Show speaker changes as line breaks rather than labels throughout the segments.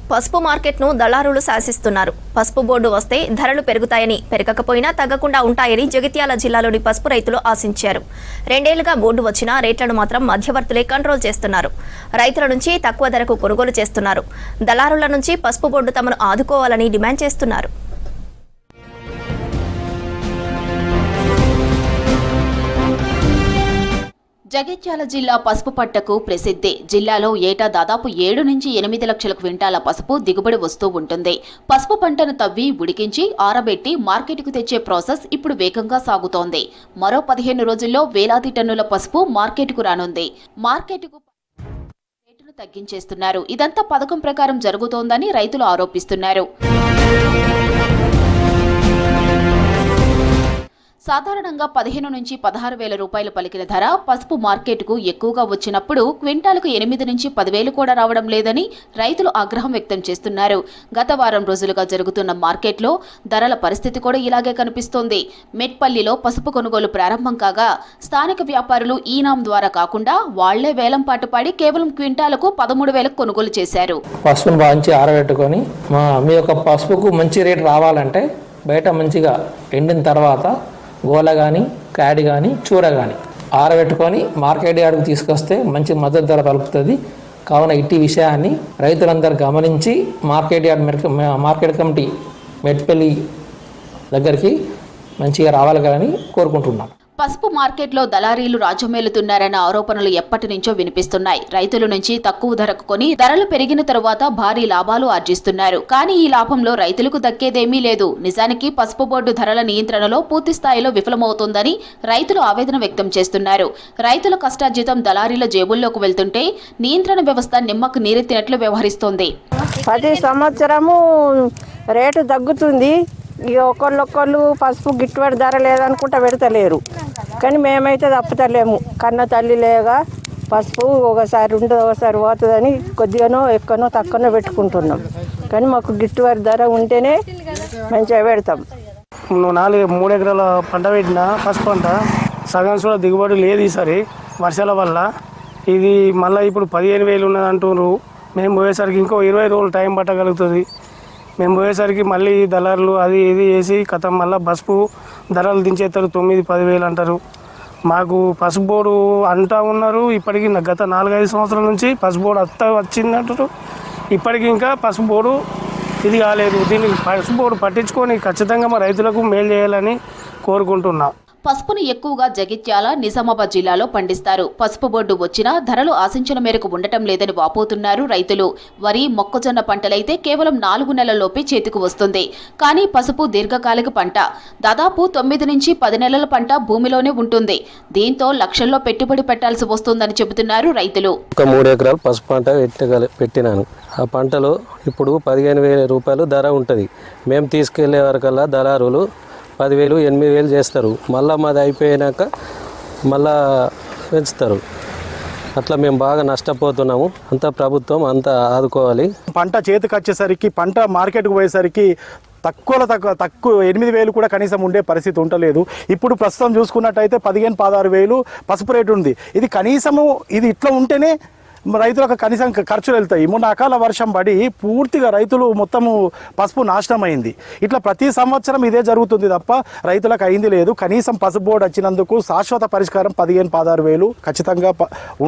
పసుపు మార్కెట్ను దళారులు శాసిస్తున్నారు. పసుపు బోర్డు వస్తే ధరలు పెరుగుతాయని, పెరగకపోయినా తగ్గకుండా ఉంటాయని జగిత్యాల జిల్లాలోని పసుపు రైతులు ఆశించారు. 2 ఏళ్లుగా బోర్డు వచ్చినా రేట్లను మాత్రం మధ్యవర్తులే కంట్రోల్ చేస్తున్నారు. రైతుల నుంచి తక్కువ ధరకు కొనుగోలు చేస్తున్నారు. దళారుల నుంచి పసుపు బోర్డు తమను ఆదుకోవాలని డిమాండ్ చేస్తున్నారు.
జగిత్యాల జిల్లా పసుపు పంటకు ప్రసిద్ధి. జిల్లాలో ఏటా దాదాపు 7 నుంచి 8 లక్షల క్వింటాల పసుపు దిగుబడి వస్తూ ఉంటుంది. పసుపు పంటను తవ్వి ఉడికించి ఆరబెట్టి మార్కెట్కు తెచ్చే ప్రాసెస్ ఇప్పుడు వేగంగా సాగుతోంది. మరో 15 రోజుల్లో వేలాది టన్నుల పసుపు మార్కెట్కు రానుంది. మార్కెట్కు రేటును తగ్గించేస్తున్నారు. ఇదంతా పథకం ప్రకారం జరుగుతోందని రైతులు ఆరోపిస్తున్నారు. సాధారణంగా 15 నుంచి 16 వేల రూపాయలు పలికిన ధర పసుపు మార్కెట్కు ఎక్కువగా వచ్చినప్పుడు క్వింటాలకు 8 నుంచి 10,000 కూడా రావడం లేదని రైతులు ఆగ్రహం వ్యక్తం చేస్తున్నారు. గత వారం రోజులుగా జరుగుతున్న మార్కెట్లో ధరల పరిస్థితి కూడా ఇలాగే కనిపిస్తోంది. మెట్పల్లిలో పసుపు కొనుగోలు ప్రారంభం కాగా స్థానిక వ్యాపారులు ఈనాం ద్వారా కాకుండా వాళ్లే వేలం పాటు పాడి కేవలం క్వింటాలకు 13,000 కొనుగోలు చేశారు.
పసుపును మంచి ఆరబెట్టుకొని మీ యొక్క పసుపుకు మంచి రేటు రావాలంటే బయట మంచిగా ఎండిన తర్వాత గోల కానీ క్యాడి కానీ చూర కానీ ఆరబెట్టుకొని మార్కెట్ యార్డుకు తీసుకొస్తే మంచి మద్దతు ధర పలుకుతుంది. కావున ఇట్టి విషయాన్ని రైతులందరూ గమనించి మార్కెట్ కమిటీ మెట్పల్లి దగ్గరికి మంచిగా రావాలి కానీ కోరుకుంటున్నాం.
పసుపు మార్కెట్లో దళారీలు రాజ్యమేలుతున్నారన్న ఆరోపణలు ఎప్పటి నుంచో వినిపిస్తున్నాయి. రైతుల నుంచి తక్కువ ధరకు కొని ధరలు పెరిగిన తరువాత భారీ లాభాలు ఆర్జిస్తున్నారు. కానీ ఈ లాభంలో రైతులకు దక్కేదేమీ లేదు. నిజానికి పసుపు బోర్డు ధరల నియంత్రణలో పూర్తి స్థాయిలో విఫలమవుతోందని రైతులు ఆవేదన వ్యక్తం చేస్తున్నారు. రైతుల కష్టార్జితం దళారీల జేబుల్లోకి వెళ్తుంటే నియంత్రణ వ్యవస్థ నిమ్మకు నీరెత్తినట్లు వ్యవహరిస్తోంది.
ప్రతి సంవత్సరము రేటు తగ్గుతుంది. ఇక ఒకళ్ళు పసుపు గిట్టుబాటు ధర లేదనుకుంటా పెడతలేరు. కానీ మేమైతే తప్పుతలేము. కన్న తల్లి లేగా పసుపు ఒకసారి ఉండదు ఒకసారి పోతుందని కొద్దిగానో ఎక్కువనో తక్కువనో పెట్టుకుంటున్నాం. కానీ మాకు గిట్టుబాటు ధర ఉంటేనే మంచిగా పెడతాం.
3 ఎకరాల పంట పెట్టిన పసుపు పంట సగం కూడా దిగుబడి లేదు ఈసారి వర్షాల వల్ల. ఇది మళ్ళీ ఇప్పుడు 15,000 ఉన్నది అంటున్నారు. మేము పోయేసరికి ఇంకో 20 రోజులు టైం పట్టగలుగుతుంది. మేము పోయేసరికి మళ్ళీ దళారులు అది ఇది వేసి కథ మళ్ళీ పసుపు ధరలు దించేస్తారు. 9-10,000 అంటారు. మాకు పసుపు బోర్డు అంటా ఉన్నారు. ఇప్పటికీ గత 4-5 సంవత్సరాల నుంచి పసుపు బోర్డు వచ్చిందంటారు. ఇప్పటికీ ఇంకా పసుపు బోర్డు ఇది కాలేదు. దీన్ని పసుపు బోర్డు పట్టించుకొని ఖచ్చితంగా మా రైతులకు మేలు చేయాలని కోరుకుంటున్నా.
పసుపును ఎక్కువగా జగిత్యాల, నిజామాబాద్ జిల్లాలో పండిస్తారు. పసుపు బోర్డు వచ్చినా ధరలు ఆశించిన మేరకు ఉండటం లేదని వాపోతున్నారు రైతులు. వరి, మొక్కజొన్న పంటలైతే కేవలం 4 నెలల్లోపే చేతికి వస్తుంది. కానీ పసుపు దీర్ఘకాలిక పంట. దాదాపు 9 నుంచి 10 నెలల పంట భూమిలోనే ఉంటుంది. దీంతో లక్షల్లో పెట్టుబడి పెట్టాల్సి వస్తుందని చెబుతున్నారు రైతులు.
3 ఎకరాలు పసుపు పంట పెట్టినాను. ఆ పంటలో ఇప్పుడు 15,000 రూపాయలు ధర ఉంటుంది. మేము తీసుకెళ్లే వరకల్లా దళారులు 10,000, 8,000 చేస్తారు. మళ్ళీ మాది అయిపోయాక మళ్ళా పెంచుతారు. అట్లా మేము బాగా నష్టపోతున్నాము. అంతా ప్రభుత్వం అంతా ఆదుకోవాలి.
పంట చేతికి వచ్చేసరికి పంట మార్కెట్కి పోయేసరికి తక్కువ 8,000 కూడా కనీసం ఉండే పరిస్థితి ఉండలేదు. ఇప్పుడు ప్రస్తుతం చూసుకున్నట్టయితే 15-16,000 పసుపు రేటు ఉంది. ఇది కనీసము ఇది ఇట్లా ఉంటేనే రైతులకు కనీసం ఖర్చులు వెళ్తాయి. మొన్న అకాల వర్షం పడి పూర్తిగా రైతులు మొత్తము పసుపు నాశనం అయింది. ఇట్లా ప్రతి సంవత్సరం ఇదే జరుగుతుంది తప్ప రైతులకు అయింది లేదు. కనీసం పసుపు బోర్డు వచ్చినందుకు శాశ్వత పరిష్కారం 15-16,000 ఖచ్చితంగా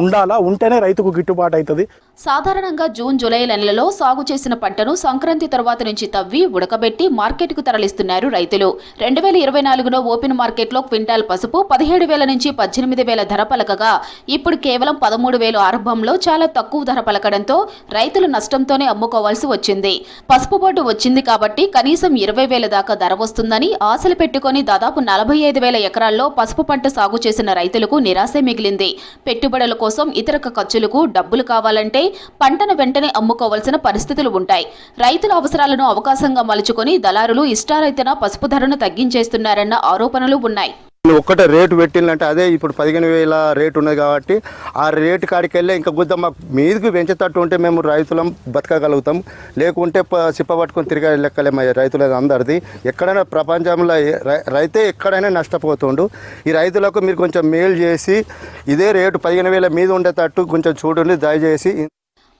ఉండాలా. ఉంటేనే రైతుకు గిట్టుబాటు అవుతుంది.
సాధారణంగా జూన్, జూలై నెలలలో సాగు చేసిన పంటను సంక్రాంతి తర్వాత నుంచి తవ్వి ఉడకబెట్టి మార్కెట్కు తరలిస్తున్నారు రైతులు. 2024లో ఓపెన్ మార్కెట్లో క్వింటాల్ పసుపు 17,000 నుంచి 18,000 ధర పలకగా ఇప్పుడు కేవలం 13,000 ఆరంభంలో చాలా తక్కువ ధర పలకడంతో రైతులు నష్టంతోనే అమ్ముకోవాల్సి వచ్చింది. పసుపు బోర్డు వచ్చింది కాబట్టి కనీసం 20,000 దాకా ధర వస్తుందని ఆశలు పెట్టుకుని దాదాపు 45,000 ఎకరాల్లో పసుపు పంట సాగు చేసిన రైతులకు నిరాశే మిగిలింది. పెట్టుబడుల కోసం ఇతర ఖర్చులకు డబ్బులు కావాలంటే పంటను వెంటనే అమ్ముకోవాల్సిన పరిస్థితులు ఉంటాయి. రైతుల అవసరాలను అవకాశంగా మలుచుకొని దళారులు ఇష్టారైతేనా పసుపు ధరను తగ్గించేస్తున్నారన్న ఆరోపణలు ఉన్నాయి.
ఒక్కటే రేటు పెట్టిందంటే అదే ఇప్పుడు 15,000 రేటు ఉన్నది కాబట్టి ఆ రేటు కాడికి వెళ్ళి ఇంకా గుద్ద మాకు మీదికి పెంచేటట్టు ఉంటే మేము రైతులం బతకగలుగుతాం. లేకుంటే సిప్ప పట్టుకొని తిరిగే లెక్కలేమయ్యా రైతులది అందరిది. ఎక్కడైనా ప్రపంచంలో రైతే ఎక్కడైనా నష్టపోతుండు. ఈ రైతులకు మీరు కొంచెం మేలు చేసి ఇదే రేటు 15,000 మీద ఉండేటట్టు కొంచెం చూడండి దయచేసి.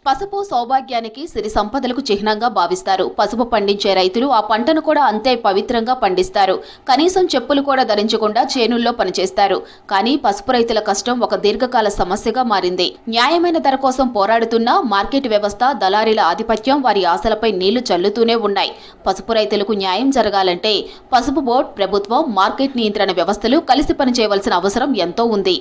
పసుపు సౌభాగ్యానికి సిరి సంపదలకు చిహ్నంగా భావిస్తారు. పసుపు పండించే రైతులు ఆ పంటను కూడా అంతే పవిత్రంగా పండిస్తారు. కనీసం చెప్పులు కూడా ధరించకుండా చేనుల్లో పనిచేస్తారు. కానీ పసుపు రైతుల కష్టం ఒక దీర్ఘకాల సమస్యగా మారింది. న్యాయమైన ధర కోసం పోరాడుతున్న మార్కెట్ వ్యవస్థ, దళారీల ఆధిపత్యం వారి ఆశలపై నీళ్లు చల్లుతూనే ఉన్నాయి. పసుపు రైతులకు న్యాయం జరగాలంటే పసుపు బోర్డు, ప్రభుత్వం, మార్కెట్ నియంత్రణ వ్యవస్థలు కలిసి పనిచేయవలసిన అవసరం ఎంతో ఉంది.